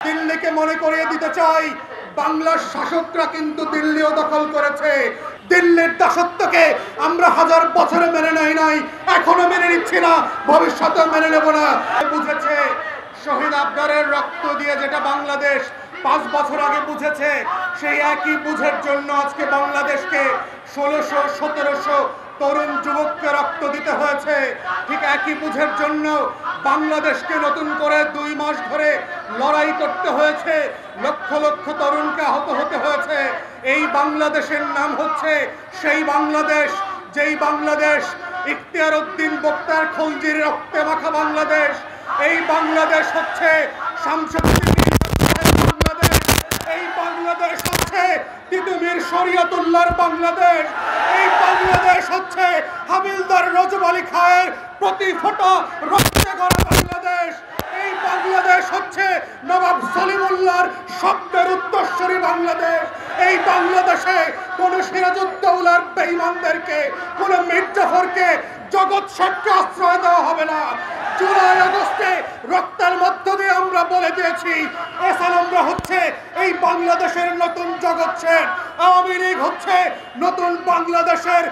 দিল্লিকে মনে করিয়ে দিতে চাই, বাংলার শাসকরা কিন্তু দিল্লিও দখল করেছে। দিল্লির দাসত্বকে আমরা হাজার বছরে মেনে নেই নাই, এখনো মেনে নিচ্ছি না, ভবিষ্যতেও মেনে নেব না। বুঝেছে শহীদ আবদারের রক্ত দিয়ে যেটা বাংলাদেশ 5 বছর আগে বুঝেছে, সেই একই বুঝের জন্য আজকে বাংলাদেশকে 1600-1700 তরুণ যুবককে রক্ত দিতে হয়েছে। ঠিক একই বুঝের জন্য বাংলাদেশকে নতুন করে 2 মাস ধরে লড়াই করতে হয়েছে, লক্ষ লক্ষ তরুণকে আহত হতে হয়েছে। এই বাংলাদেশের নাম হচ্ছে সেই বাংলাদেশ, যেই বাংলাদেশ ইখতিয়ার উদ্দিন বক্তার খলজির রক্তে মাখা বাংলাদেশ। এই বাংলাদেশ হচ্ছে বাংলাদেশ, এই বাংলাদেশ হচ্ছে তিতুমির শরীয়তুল্লাহর বাংলাদেশ, এই বাংলাদেশ হচ্ছে হাবিলদার রজব আলী খায়ের প্রতি ফোঁটা রক্তে গড়া বাংলাদেশ, এই বাংলাদেশ হচ্ছে নবাব সলিমুল্লাহর শব্দের উত্তরসূরি বাংলাদেশ। এই বাংলাদেশে কোন সিরাজউদ্দৌলার বেঈমানদেরকে, কোন মীর জাফরকে, জগৎ শেখকে আশ্রয় দেওয়া হবে না। জুলাই আগস্টে রক্তের মধ্য দিয়ে আমরা বলে দিয়েছি, এসালামরা হচ্ছে এই বাংলাদেশের নতুন জগৎ শেখ, আওয়ামী লীগ হচ্ছে নতুন বাংলাদেশের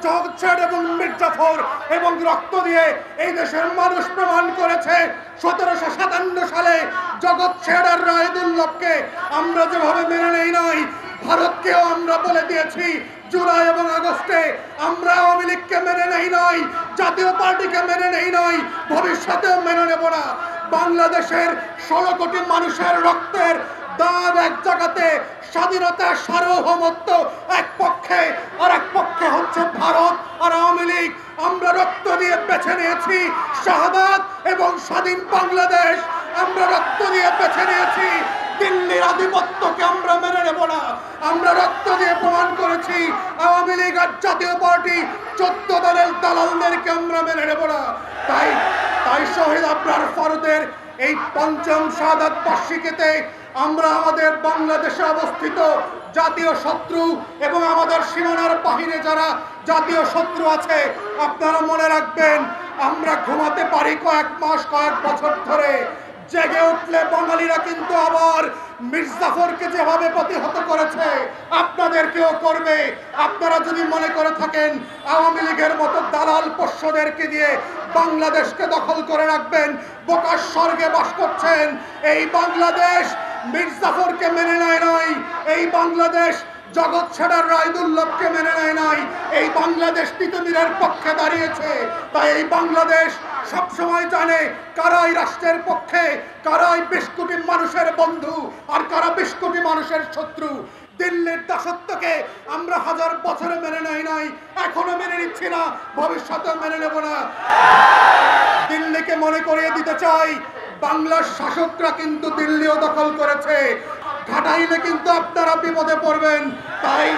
জগৎ শেখ এবং মীর জাফর। এবং রক্ত দিয়ে এই দেশের মানুষ প্রমাণ করেছে 1757 সালে জগৎ শেখ আর রায়দুল্লভকে আমরা যেভাবে মেনে নেই নাই, ভারতকেও আমরা বলে দিয়েছি জুলাই এবং আগস্টে আমরা আওয়ামী লীগকে মেনে নেই নাই, জাতীয় পার্টিকে মেনে নেই নাই, ভবিষ্যতেও মেনে নেব না। বাংলাদেশের 16 কোটি মানুষের রক্তের দাম এক জায়গাতে, স্বাধীনতার সার্বভৌমত্ব এক পক্ষে, আর এক পক্ষে হচ্ছে ভারত আর আওয়ামী লীগ। আমরা রক্ত দিয়ে বেছে নিয়েছি শাহাদাত এবং স্বাধীন বাংলাদেশ, আমরা রক্ত দিয়ে বেছে নিয়েছি দিল্লির আধিপত্যকে আমরা মেনে নেব না। আমরা রক্ত দিয়ে প্রমাণ করেছি আওয়ামী লীগ আর জাতীয় পার্টি 14 দলের দালালদেরকে আমরা মেনে নেব না। তাই শহীদ আবরার ফারুদের এই 5ম শাহাদাত বার্ষিকীতে আমরা আমাদের বাংলাদেশে অবস্থিত জাতীয় শত্রু এবং আমাদের সীমানার বাহিরে যারা জাতীয় শত্রু আছে, আপনারা মনে রাখবেন, আমরা ঘুমাতে পারি কয়েক মাস কয়েক বছর ধরে, জেগে উঠলে বাঙালিরা কিন্তু আবার মীর জাফরকে যেভাবে প্রতিহত করেছে আপনাদেরকেও করবে। আপনারা যদি মনে করে থাকেন আওয়ামী লীগের মতো দালাল পোষ্যদেরকে দিয়ে বাংলাদেশকে দখল করে রাখবেন, বোকার স্বর্গে বাস করছেন। এই বাংলাদেশ মীর জাফরকে মেনে নেয় নাই, এই বাংলাদেশ জগৎ শেখ রায়দুল্লভকে মেনে নেয় নাই, এই বাংলাদেশ তিতুমিরের পক্ষে দাঁড়িয়েছে। তাই এই বাংলাদেশ সবসময় জানে কারাই রাষ্ট্রের পক্ষে, কারাই 20 কোটি মানুষের বন্ধু আর কারা 20 কোটি মানুষের শত্রু। দিল্লির দাসত্বকে আমরা হাজার বছরে মেনে নেই নাই, এখনো মেনে নিচ্ছি না, ভবিষ্যতেও মেনে নেব না। দিল্লিকে মনে করিয়ে দিতে চাই, বাংলার শাসকরা কিন্তু দিল্লিও দখল করেছে, ঘাটাইলে কিন্তু আপনারা বিপদে পড়বেন। তাই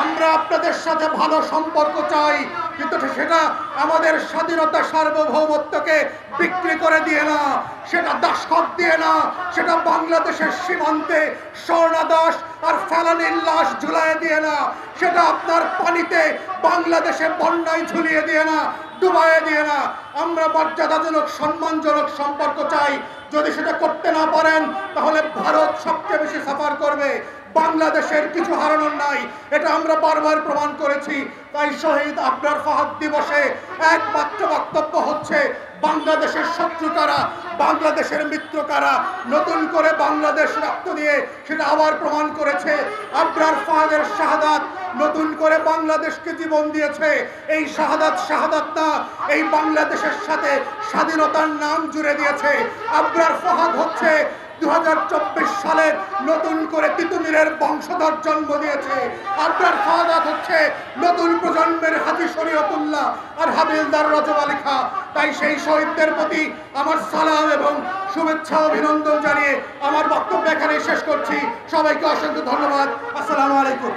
আমরা আপনাদের সাথে ভালো সম্পর্ক চাই, কিন্তু সেটা আমাদের স্বাধীনতা সার্বভৌমত্বকে বিক্রি করে দিয়ে না, সেটা দাসখত দিয়ে না, সেটা বাংলাদেশের সীমান্তে স্বর্ণদাস আর ফেলানির লাশ ঝুলিয়ে দিয়ে না, সেটা আপনার পানিতে বাংলাদেশে বন্যায় ঝুলিয়ে দিয়ে না, ডুবাইয়ে দিয়ে না। আমরা মর্যাদাজনক সম্মানজনক সম্পর্ক চাই। যদি সেটা করতে না পারেন তাহলে ভারত সবচেয়ে বেশি সাফার করবে, বাংলাদেশের কিছু হারানোর নাই, এটা আমরা বারবার প্রমাণ করেছি। তাই শহীদ আবরার ফাহাদ দিবসে একমাত্র বক্তব্য হচ্ছে বাংলাদেশের শত্রু কারা, বাংলাদেশের মিত্র কারা। নতুন করে বাংলাদেশ রক্ত দিয়ে সেটা আবার প্রমাণ করেছে। আবরার ফাহাদের শাহাদাত নতুন করে বাংলাদেশকে জীবন দিয়েছে। এই শাহাদাত না, এই বাংলাদেশের সাথে স্বাধীনতার নাম জুড়ে দিয়েছে। আবরার ফাহাদ হচ্ছে 2024 সালে নতুন করে তিতুমিরের বংশধর জন্ম দিয়েছে। আবরার ফাহাদ হচ্ছে নতুন প্রজন্মের হাজী শরীয়তুল্লাহ আর হাবিলদার রজব আলী খাঁ। তাই সেই শহীদদের প্রতি আমার সালাম এবং শুভেচ্ছা অভিনন্দন জানিয়ে আমার বক্তব্য এখানে শেষ করছি। সবাইকে অসংখ্য ধন্যবাদ। আসসালামু আলাইকুম।